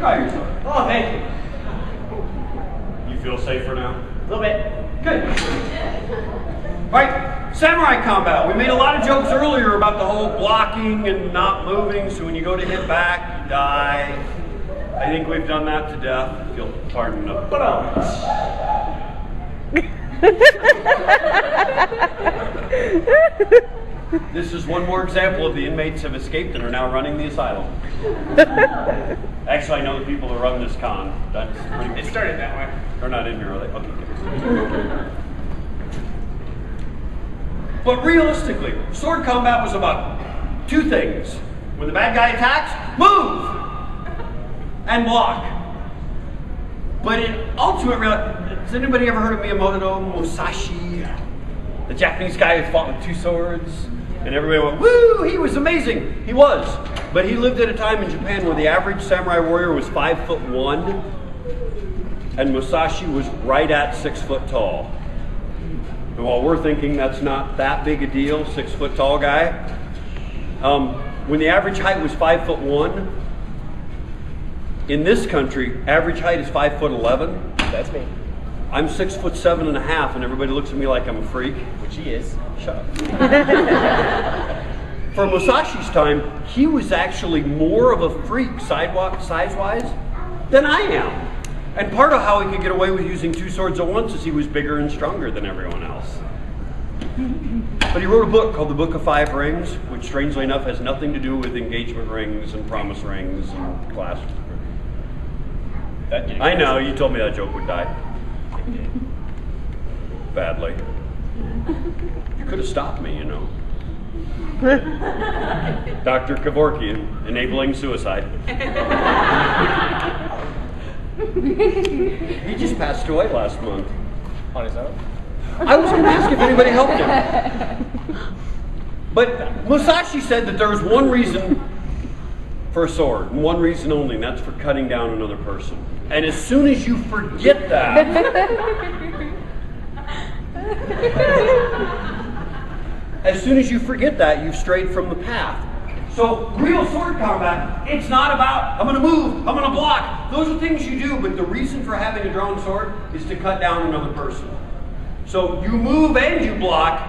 Try your sword. Oh, thank you. You feel safer now? A little bit. Good. Right, samurai combat. We made a lot of jokes earlier about the whole blocking and not moving, so when you go to hit back, you die. I think we've done that to death, if you'll pardon the This is one more example of the inmates have escaped and are now running the asylum. Actually, I know the people who run this con. That's pretty. It started that way. They're not in here, are they? Okay. But realistically, sword combat was about two things. When the bad guy attacks, move! And block. But in ultimate reality, has anybody ever heard of Miyamoto Musashi? The Japanese guy who fought with two swords? And everybody went, woo, he was amazing. He was. But he lived at a time in Japan where the average samurai warrior was 5'1", and Musashi was right at 6 foot tall. And while we're thinking that's not that big a deal, 6 foot tall guy, when the average height was 5'1", in this country, average height is 5'11". That's me. I'm 6'7.5", and everybody looks at me like I'm a freak. Which he is. Shut up. For Musashi's time, he was actually more of a freak size-wise than I am. And part of how he could get away with using two swords at once is he was bigger and stronger than everyone else. But he wrote a book called The Book of Five Rings, which strangely enough has nothing to do with engagement rings and promise rings and clasps. I know, you told me that joke would die. Badly. You could have stopped me, you know. Dr. Kevorkian, enabling suicide. He just passed away last month. On his own? I was going to ask if anybody helped him. But Musashi said that there was one reason for a sword, and one reason only, and that's for cutting down another person. And as soon as you forget that, you've strayed from the path. So real sword combat, it's not about, I'm going to move, I'm going to block. Those are things you do, but the reason for having a drawn sword is to cut down another person. So you move and you block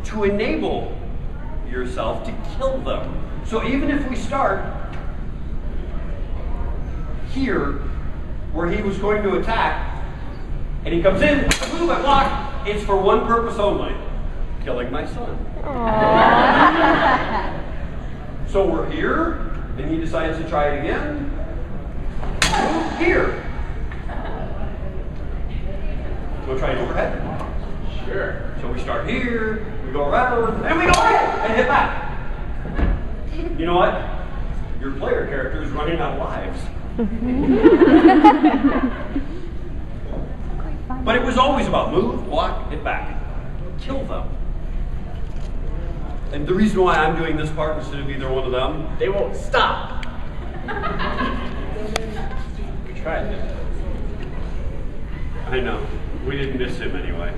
to enable yourself to kill them. So even if we start here, where he was going to attack, and he comes in, I move, I block, it's for one purpose only, killing my son. So we're here, and he decides to try it again. Move here. We'll try it overhead. Sure. So we start here, we go around, and we go ahead and hit back. You know what? Your player character is running out of lives. But it was always about move, block, hit back. Kill them. And the reason why I'm doing this part instead of either one of them, they won't stop. We tried it. I know. We didn't miss him anyway.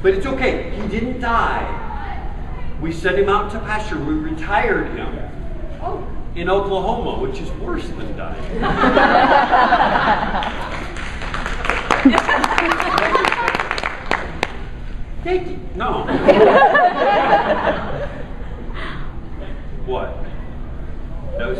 But it's okay. He didn't die. We sent him out to pasture. We retired him in Oklahoma, which is worse than dying. Thank you. No. What? Those?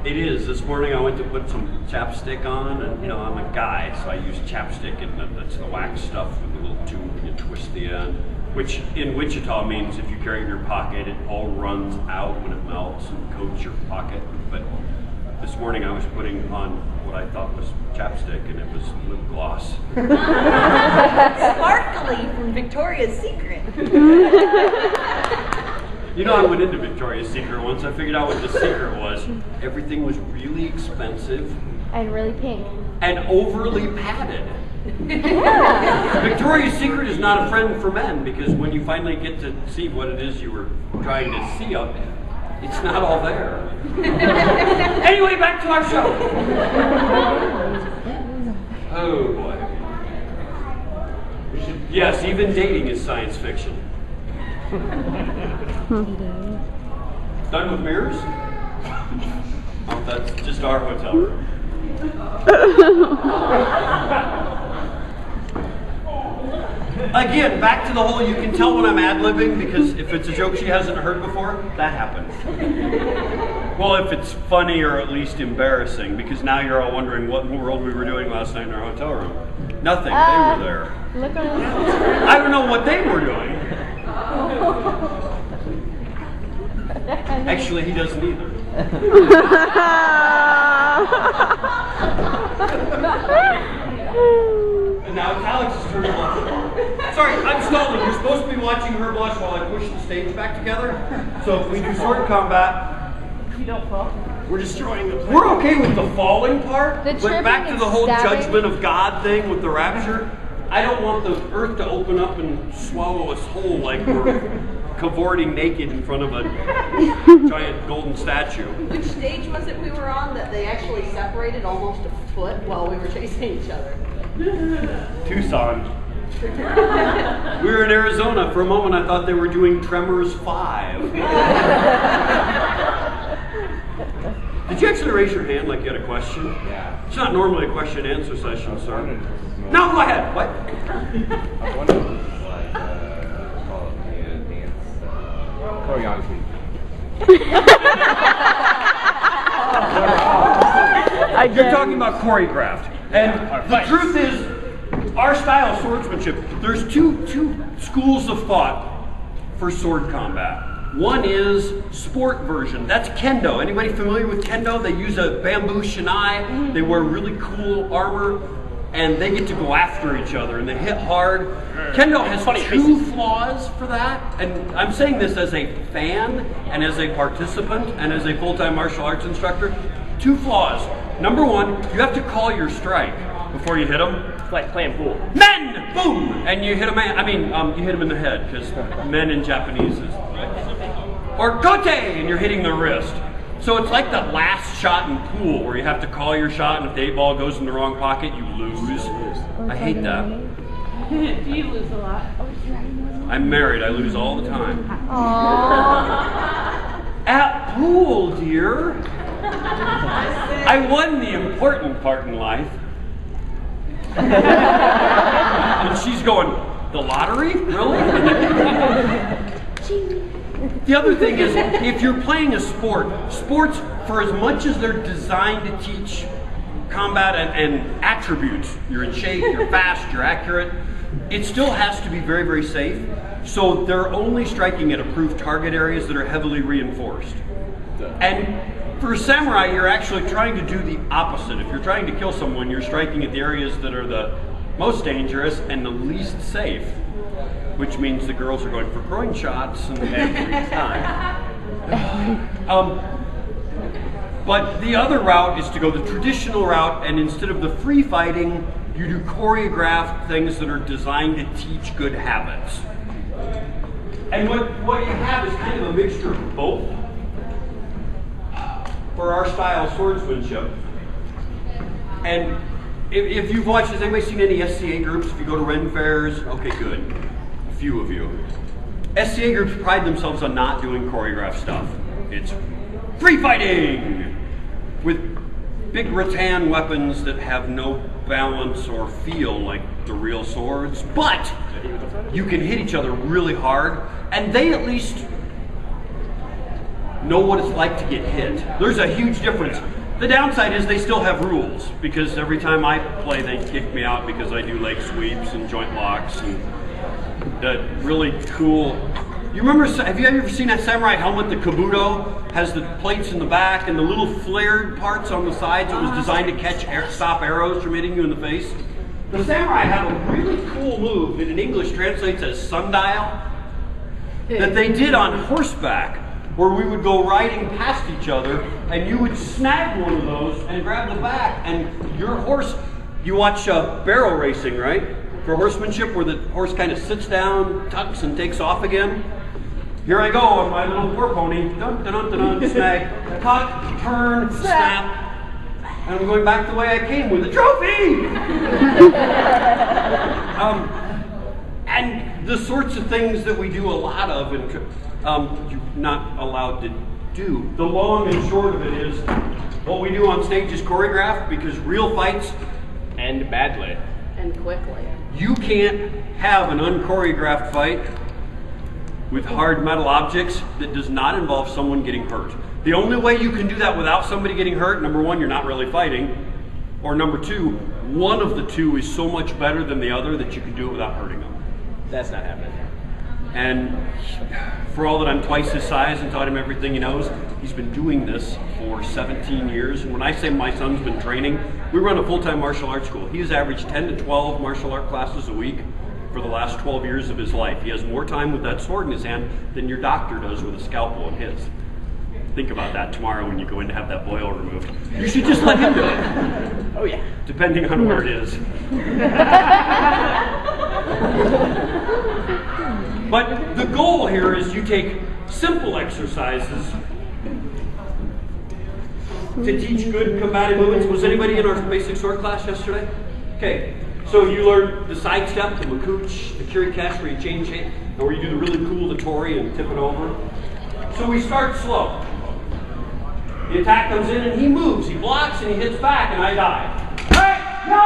It is. This morning I went to put some chapstick on, and you know I'm a guy, so I use chapstick, and that's the wax stuff with the little tube and you twist the end, which in Wichita means if you carry it in your pocket, it all runs out when it melts and coats your pocket. But this morning I was putting on what I thought was chapstick, and it was lip gloss. Sparkly from Victoria's Secret. You know, I went into Victoria's Secret once. I figured out what the secret was. Everything was really expensive. And really pink. And overly padded. Victoria's Secret is not a friend for men, because when you finally get to see what it is you were trying to see up, it's not all there. Anyway, back to our show. Oh boy. Yes, even dating is science fiction. Done with mirrors? Oh, that's just our hotel room. Again, back to the whole, you can tell when I'm ad-libbing, because if it's a joke she hasn't heard before, that happens. Well, if it's funny or at least embarrassing, because now you're all wondering what in the world we were doing last night in our hotel room. Nothing, they were there. Look on I don't know what they were doing. Actually, he doesn't either. And now it's Alex's turn to blush. Sorry, I'm stalling. You're supposed to be watching her blush while I push the stage back together. So if we do sword combat, You don't fall. we're destroying the place. We're okay with the falling part, The but back to tripping the whole and stabbing. judgment of God thing with the rapture. I don't want the earth to open up and swallow us whole like we're cavorting naked in front of a giant golden statue. Which stage was it we were on that they actually separated almost a foot while we were chasing each other? Tucson. We were in Arizona. For a moment I thought they were doing Tremors 5. Did you actually raise your hand like you had a question? Yeah. It's not normally a question and answer session, sir. No, go ahead. What? I was wondering if it was like, call it the dance, choreography. You're talking about choreographed. And Yeah, the fights. truth is, our style of swordsmanship, there's two schools of thought for sword combat. One is sport version. That's kendo. Anybody familiar with kendo? They use a bamboo shinai. They wear really cool armor, and they get to go after each other, and they hit hard. Kendo has two flaws for that, and I'm saying this as a fan, and as a participant, and as a full-time martial arts instructor. Two flaws. Number one, you have to call your strike before you hit them. It's like playing pool. Men! Boom! And you hit a man, you hit him in the head, because men in Japanese is... Or kote! And you're hitting the wrist. So it's like the last shot in pool, where you have to call your shot, and if the 8-ball goes in the wrong pocket, you lose. I hate that. Do you lose a lot? I'm married, I lose all the time. Aww. At pool, dear. I won the important part in life. And she's going, the lottery? Really? The other thing is, if you're playing a sport, sports, for as much as they're designed to teach combat and attributes, you're in shape, you're fast, you're accurate, it still has to be very, very safe. So they're only striking at approved target areas that are heavily reinforced. And for a samurai, you're actually trying to do the opposite. If you're trying to kill someone, you're striking at the areas that are the most dangerous and the least safe, which means the girls are going for groin shots and every time. But the other route is to go the traditional route, and instead of the free fighting, you do choreographed things that are designed to teach good habits. And what you have is kind of a mixture of both. For our style of swordsmanship. And if you've watched, has anybody seen any SCA groups? If you go to Ren fairs, okay, good. A few of you. SCA groups pride themselves on not doing choreographed stuff. It's free fighting with big rattan weapons that have no balance or feel like the real swords, but you can hit each other really hard, and they at least know what it's like to get hit. There's a huge difference. The downside is they still have rules, because every time I play they kick me out because I do leg sweeps and joint locks and that really cool. You remember, have you ever seen that samurai helmet, the kabuto? Has the plates in the back and the little flared parts on the sides. It was designed to catch, stop arrows from hitting you in the face. The samurai have a really cool move that in English translates as sundial that they did on horseback, where we would go riding past each other and you would snag one of those and grab the back, and your horse, you watch barrel racing, right? For horsemanship, where the horse kind of sits down, tucks, and takes off again. Here I go on my little war pony, dun, dun, dun, dun, dun, snag, tuck, turn, snap, and I'm going back the way I came with a trophy! And the sorts of things that we do a lot of and you're not allowed to do. The long and short of it is, what we do on stage is choreographed because real fights end badly. And quickly. You can't have an unchoreographed fight with hard metal objects that does not involve someone getting hurt. The only way you can do that without somebody getting hurt, number one, you're not really fighting, or number two, one of the two is so much better than the other that you can do it without hurting them. That's not happening. And for all that I'm twice his size and taught him everything he knows, he's been doing this for 17 years. And when I say my son's been training, we run a full-time martial arts school. He has averaged 10 to 12 martial art classes a week for the last 12 years of his life. He has more time with that sword in his hand than your doctor does with a scalpel in his. Think about that tomorrow when you go in to have that boil removed. You should just let him do it. Oh yeah. Depending on where it is. But the goal here is you take simple exercises to teach good combative movements. Was anybody in our basic sword class yesterday? Okay, so you learned the side step, the makuch, the kiri catch where you change shape, and where you do the really cool the tori and tip it over. So we start slow. The attack comes in and he moves, he blocks and he hits back and I die. Hey, no!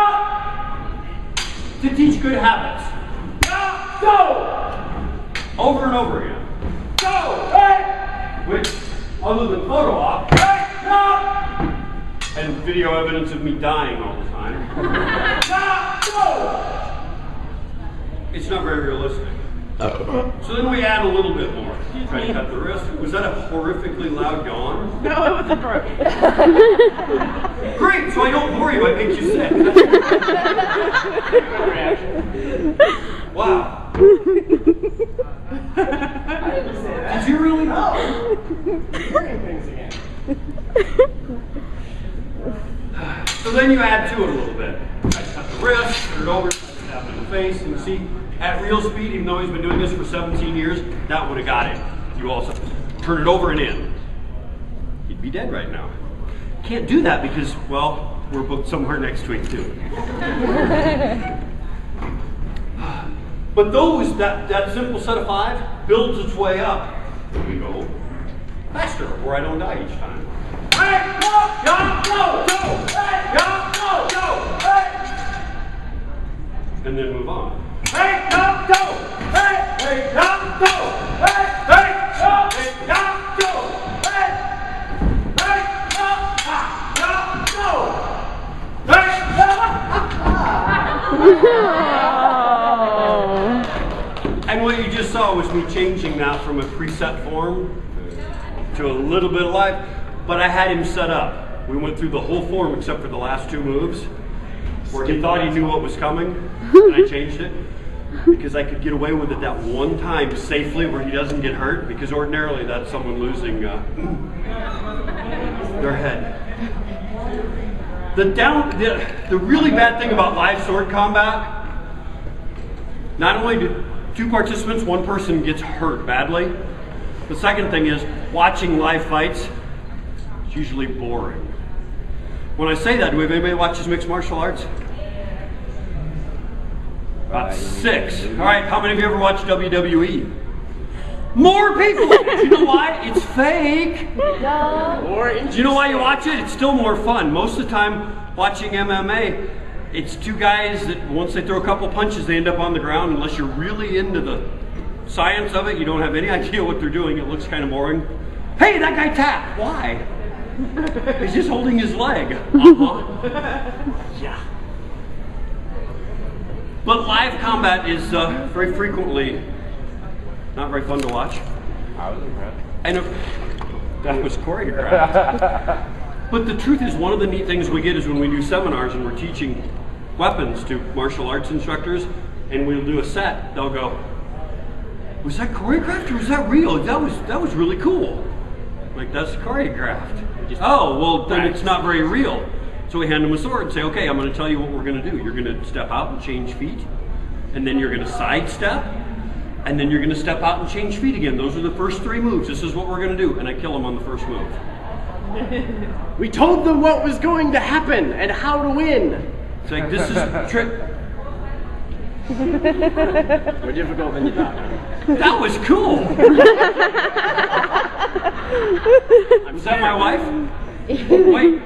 To teach good habits. Go! Over and over again. Go! Hey! Which, other than photo op, hey! No! And video evidence of me dying all the time. Go! It's not very realistic. So then we add a little bit more. Try to cut the wrist. Was that a horrifically loud yawn? No, it was a throat. Great, so I don't bore you, I make you sick. Wow. Did you really know? Hearing things again. So then you add to it a little bit. I cut the wrist, turn it over, tap it in the face, and see, at real speed, even though he's been doing this for 17 years, that would have got him. You also turn it over and in. He'd be dead right now. Can't do that because, well, we're booked somewhere next week too. But that simple set of 5 builds its way up. We go faster, where I don't die each time. Hey, go, go, go, hey, go, go, hey. And then move on. Hey, go, go, hey, hey, go, go, hey, hey, go, hey, go, go, hey, hey, go, go, hey. And what you just saw was me changing that from a preset form to a little bit of life, but I had him set up. We went through the whole form except for the last 2 moves, where he thought he knew what was coming, and I changed it, because I could get away with it that one time safely where he doesn't get hurt, because ordinarily that's someone losing their head. The really bad thing about live sword combat, not only do 2 participants, 1 person gets hurt badly, the second thing is watching live fights is usually boring. When I say that, do we have anybody who watches mixed martial arts? About 6. All right, how many of you ever watched WWE? More people! Do you know why? It's fake. Do you know why you watch it? It's still more fun. Most of the time, watching MMA, it's 2 guys that once they throw a couple punches, they end up on the ground. Unless you're really into the science of it, you don't have any idea what they're doing. It looks kind of boring. Hey, that guy tapped. Why? He's just holding his leg. Yeah. But live combat is very frequently not very fun to watch. I was impressed. And that was choreographed. But the truth is, one of the neat things we get is when we do seminars and we're teaching weapons to martial arts instructors, and we'll do a set, they'll go, was that choreographed or was that real? That was really cool. Like, that's choreographed. Oh, well, then it's not very real. So we hand them a sword and say, okay, I'm going to tell you what we're going to do. You're going to step out and change feet, and then you're going to sidestep, and then you're going to step out and change feet again. Those are the first 3 moves. This is what we're going to do. And I kill them on the first move. We told them what was going to happen and how to win. It's like, this is trick. More difficult than you thought. That was cool. Was that my wife? Wait.